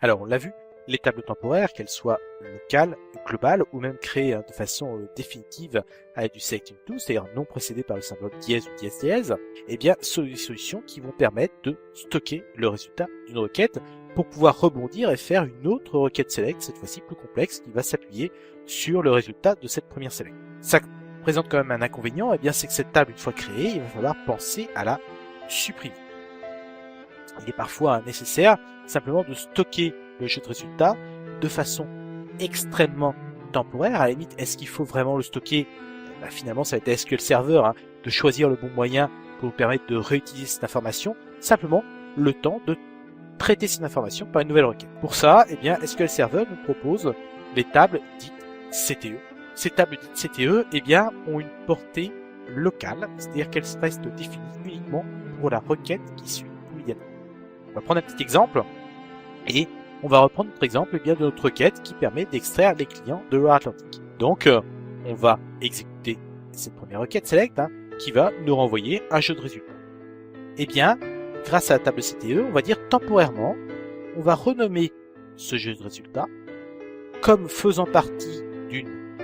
Alors, on l'a vu, les tables temporaires, qu'elles soient locales, globales, ou même créées de façon définitive avec du selecting to, c'est-à-dire non précédé par le symbole dièse ou dièse dièse, eh bien, ce sont des solutions qui vont permettre de stocker le résultat d'une requête pour pouvoir rebondir et faire une autre requête select, cette fois-ci plus complexe, qui va s'appuyer sur le résultat de cette première select. Ça présente quand même un inconvénient, eh bien, c'est que cette table, une fois créée, il va falloir penser à la supprimer. Il est parfois nécessaire simplement de stocker le jeu de résultats de façon extrêmement temporaire. À la limite, est-ce qu'il faut vraiment le stocker? Finalement, ça va être SQL Server de choisir le bon moyen pour vous permettre de réutiliser cette information, simplement le temps de traiter cette information par une nouvelle requête. Pour ça, eh bien, SQL Server nous propose les tables dites CTE. Ces tables dites CTE, eh bien, ont une portée locale, c'est-à-dire qu'elles restent définies uniquement pour la requête qui suit immédiatement. On va prendre un petit exemple et on va reprendre notre exemple de notre requête qui permet d'extraire les clients de Loire-Atlantique. Donc, on va exécuter cette première requête select qui va nous renvoyer un jeu de résultats. Eh bien, grâce à la table CTE, on va dire temporairement, on va renommer ce jeu de résultats comme faisant partie d'une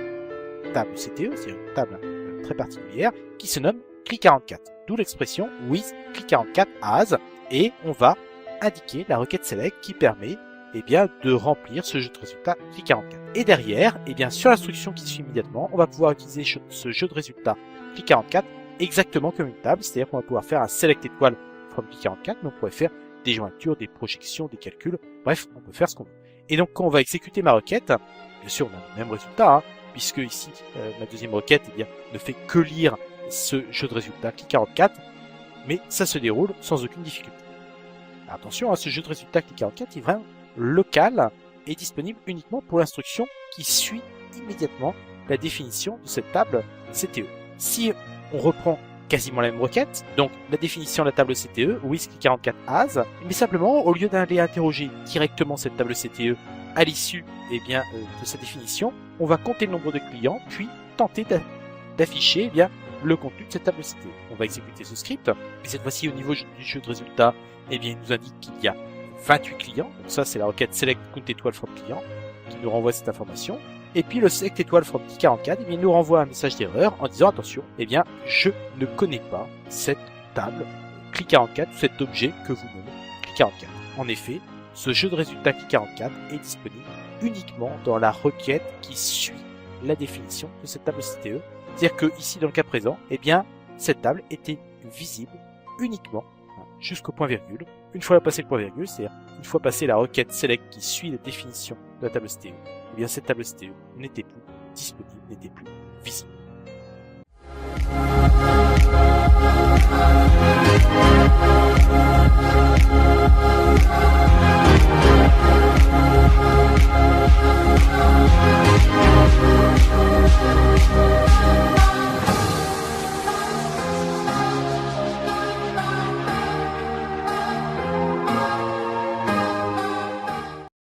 table CTE, c'est-à-dire une table très particulière, qui se nomme CLI44. D'où l'expression with CLI44 as, et on va indiquer la requête select qui permet de remplir ce jeu de résultats CLI44. Et derrière, sur l'instruction qui suit immédiatement, on va pouvoir utiliser ce jeu de résultats CLI44 exactement comme une table, c'est-à-dire qu'on va pouvoir faire un select étoile from CLI44, mais on pourrait faire des jointures, des projections, des calculs, bref, on peut faire ce qu'on veut. Et donc quand on va exécuter ma requête, bien sûr on a le même résultat, puisque ici ma deuxième requête ne fait que lire ce jeu de résultats CLI44, mais ça se déroule sans aucune difficulté. Alors, attention, ce jeu de résultats CLI44 est vraiment local et disponible uniquement pour l'instruction qui suit immédiatement la définition de cette table CTE. Si on reprend quasiment la même requête, donc la définition de la table CTE, with CLI44 as, mais simplement, au lieu d'aller interroger directement cette table CTE à l'issue de sa définition, on va compter le nombre de clients, puis tenter d'afficher le contenu de cette table CTE. On va exécuter ce script, et cette fois-ci au niveau du jeu de résultats, il nous indique qu'il y a 28 clients, donc ça c'est la requête select count étoile from client qui nous renvoie cette information. Et puis le select étoile from CLI44, il nous renvoie un message d'erreur en disant attention, je ne connais pas cette table CLI44 ou cet objet que vous nommez CLI44. En effet, ce jeu de résultats CLI44 est disponible uniquement dans la requête qui suit la définition de cette table CTE. C'est-à-dire que ici, dans le cas présent, cette table était visible uniquement jusqu'au point virgule. Une fois passé le point virgule, c'est-à-dire une fois passé la requête select qui suit la définition de la table CTE, cette table CTE n'était plus disponible, n'était plus visible.